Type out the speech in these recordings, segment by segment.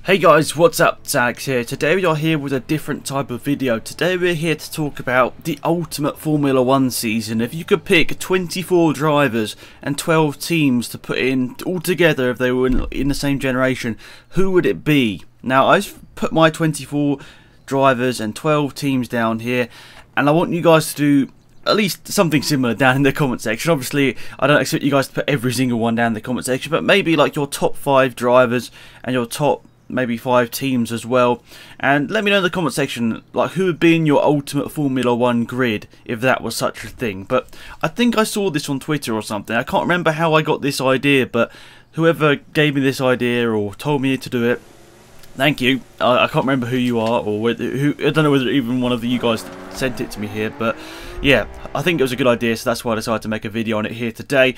Hey guys, what's up? It's Alex here. Today we are here with a different type of video. Today we're here to talk about the ultimate Formula 1 season. If you could pick 24 drivers and 12 teams to put in all together if they were in the same generation, who would it be? Now I've put my 24 drivers and 12 teams down here, and I want you guys to do at least something similar down in the comment section. Obviously I don't expect you guys to put every single one down in the comment section, but maybe like your top 5 drivers and your top maybe 5 teams as well, and let me know in the comment section like who would be in your ultimate Formula 1 grid if that was such a thing. But I think I saw this on Twitter or something. I can't remember how I got this idea, but whoever gave me this idea or told me to do it, thank you. I can't remember who you are, or who. I don't know whether even one of you guys sent it to me here, but yeah, I think it was a good idea, so that's why I decided to make a video on it here today.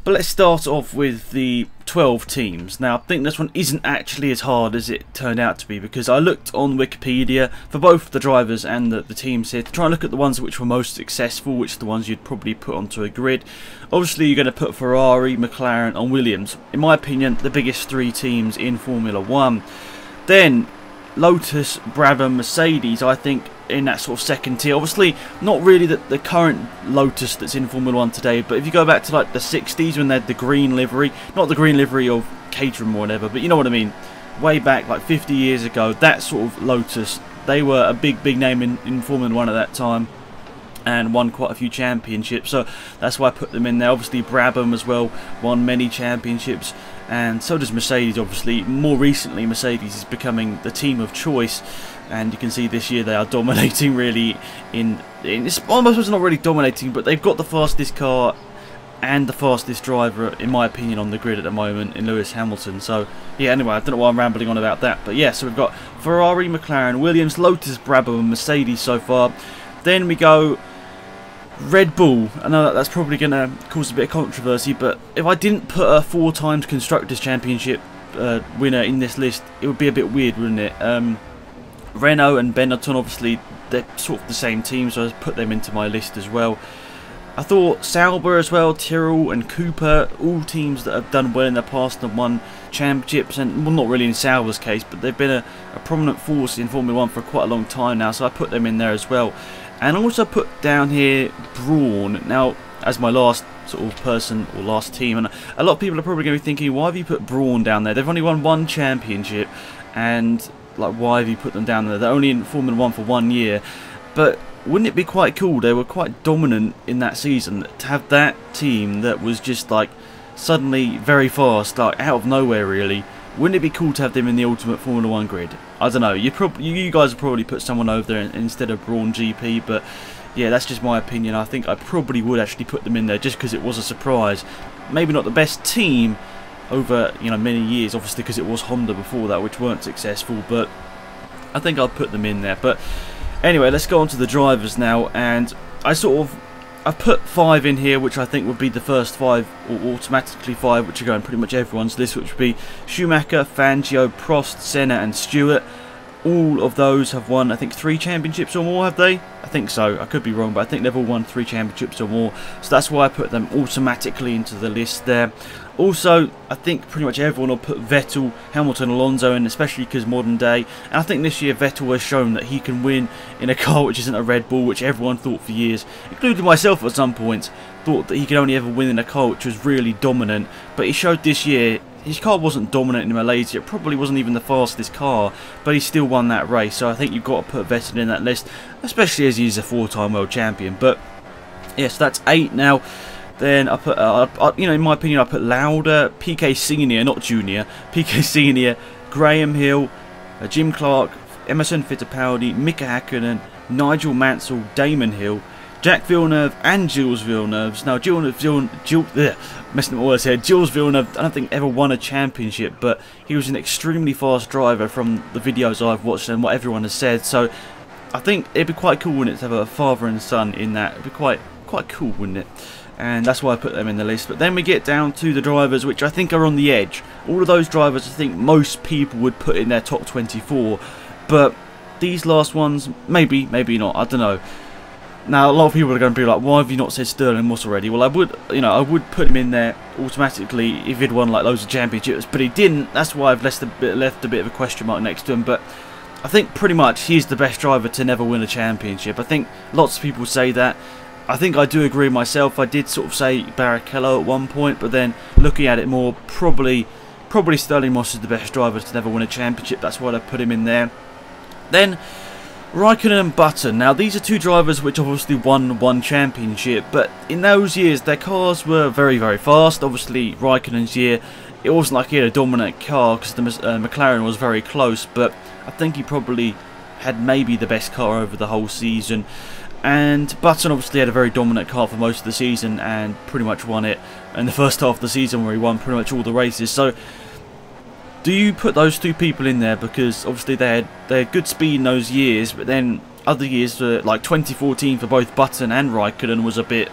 But let's start off with the 12 teams. Now I think this one isn't actually as hard as it turned out to be, because I looked on Wikipedia for both the drivers and the teams here to try and look at the ones which were most successful, which are the ones you'd probably put onto a grid. Obviously you're going to put Ferrari, McLaren and Williams. In my opinion, the biggest 3 teams in Formula 1. Then Lotus, Brabham, Mercedes, I think in that sort of second tier. Obviously not really the current Lotus that's in Formula 1 today, but if you go back to like the 60s when they had the green livery, not the green livery of Caterham or whatever, but you know what I mean, way back like 50 years ago, that sort of Lotus, they were a big name in Formula 1 at that time and won quite a few championships, so that's why I put them in there. Obviously Brabham as well won many championships, and so does Mercedes. Obviously more recently Mercedes is becoming the team of choice, and you can see this year they are dominating really in it's almost not really dominating, but they've got the fastest car and the fastest driver in my opinion on the grid at the moment in Lewis Hamilton. So yeah, anyway, I don't know why I'm rambling on about that, but yeah, so we've got Ferrari, McLaren, Williams, Lotus, Brabham and Mercedes so far. Then we go Red Bull. I know that's probably going to cause a bit of controversy, but if I didn't put a 4 times Constructors' Championship winner in this list, it would be a bit weird, wouldn't it? Renault and Benetton, obviously they're sort of the same team, so I put them into my list as well. I thought Sauber as well, Tyrrell and Cooper, all teams that have done well in the past and won championships, and well, not really in Sauber's case, but they've been a prominent force in Formula 1 for quite a long time now, so I put them in there as well. And I also put down here Brawn, now as my last sort of person or last team, and a lot of people are probably going to be thinking, why have you put Brawn down there? They've only won 1 championship, and like, why have you put them down there? They're only in Formula 1 for 1 year, but wouldn't it be quite cool? They were quite dominant in that season to have that team that was just like suddenly very fast, like out of nowhere really. Wouldn't it be cool to have them in the ultimate Formula 1 grid? I don't know, you guys would probably put someone over there instead of Brawn GP, but yeah, that's just my opinion. I think I probably would actually put them in there just because it was a surprise. Maybe not the best team over, you know, many years, obviously, because it was Honda before that, which weren't successful, but I think I'll put them in there. But anyway, let's go on to the drivers now, and I've put 5 in here, which I think would be the first 5, or automatically 5, which are going pretty much everyone's list, which would be Schumacher, Fangio, Prost, Senna and Stewart. All of those have won, I think, 3 championships or more, have they? I think so. I could be wrong, but I think they've all won 3 championships or more. So that's why I put them automatically into the list there. Also, I think pretty much everyone will put Vettel, Hamilton, Alonso in, especially because modern day. And I think this year Vettel has shown that he can win in a car which isn't a Red Bull, which everyone thought for years, including myself at some points, thought that he could only ever win in a car which was really dominant. But he showed this year his car wasn't dominant in Malaysia. It probably wasn't even the fastest car, but he still won that race. So I think you've got to put Vettel in that list, especially as he's a 4-time world champion. But yes, yeah, so that's 8 now. Then I put, you know, in my opinion, I put Lauda, Piquet Senior, not Junior, Piquet Senior, Graham Hill, Jim Clark, Emerson Fittipaldi, Mika Hakkinen, Nigel Mansell, Damon Hill, Jack Villeneuve and Jules Villeneuve. Now, Jules Villeneuve, I don't think ever won a championship, but he was an extremely fast driver from the videos I've watched and what everyone has said. So I think it'd be quite cool, wouldn't it, to have a father and son in that? It'd be quite cool, wouldn't it? And that's why I put them in the list. But then we get down to the drivers which I think are on the edge. All of those drivers I think most people would put in their top 24, but these last ones, maybe not, I don't know. Now, a lot of people are going to be like, why have you not said Stirling Moss already? Well, I would, I would put him in there automatically if he'd won like loads of championships, but he didn't. That's why I've left a bit of a question mark next to him. But I think pretty much he's the best driver to never win a championship. I think lots of people say that. I think I do agree myself. I did sort of say Barrichello at one point, but then looking at it more, probably Stirling Moss is the best driver to never win a championship. That's why I put him in there. Then Raikkonen and Button. Now, these are two drivers which obviously won one championship, but in those years their cars were very, very fast. Obviously, Raikkonen's year, it wasn't like he had a dominant car because the McLaren was very close, but I think he probably had maybe the best car over the whole season. And Button obviously had a very dominant car for most of the season and pretty much won it in the first half of the season, where he won pretty much all the races. So, do you put those two people in there? Because obviously they had good speed in those years, but then other years, like 2014 for both Button and Raikkonen, was a bit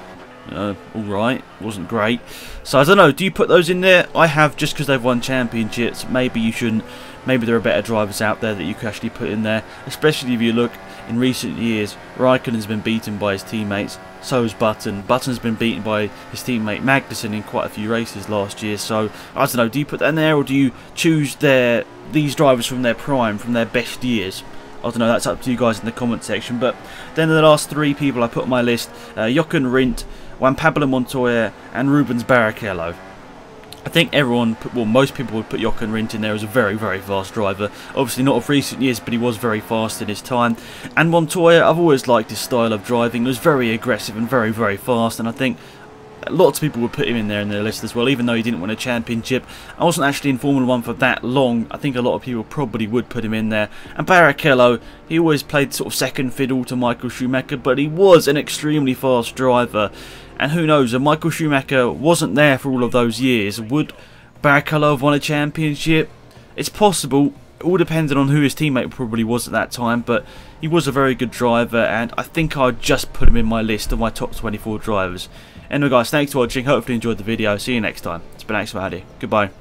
alright, wasn't great. So I don't know, do you put those in there? I have, just because they've won championships. Maybe you shouldn't. Maybe there are better drivers out there that you could actually put in there, especially if you look in recent years. Raikkonen's been beaten by his teammates, so has Button. Button's been beaten by his teammate Magnussen in quite a few races last year. So I don't know, do you put that in there, or do you choose these drivers from their prime, from their best years? I don't know, that's up to you guys in the comment section. But then the last three people I put on my list, Jochen Rindt, Juan Pablo Montoya and Rubens Barrichello. I think most people would put Jochen Rindt in there as a very, very fast driver. Obviously not of recent years, but he was very fast in his time. And Montoya, I've always liked his style of driving. He was very aggressive and very, very fast, and I think lots of people would put him in there in their list as well, even though he didn't win a championship. I wasn't actually in Formula 1 for that long. I think a lot of people probably would put him in there. And Barrichello, he always played sort of second fiddle to Michael Schumacher, but he was an extremely fast driver. And who knows, if Michael Schumacher wasn't there for all of those years, would Barrichello have won a championship? It's possible. It all depended on who his teammate probably was at that time, but he was a very good driver, and I think I'd just put him in my list of my top 24 drivers. Anyway guys, thanks for watching. Hopefully you enjoyed the video. See you next time. It's been Axel Mahdi. Goodbye.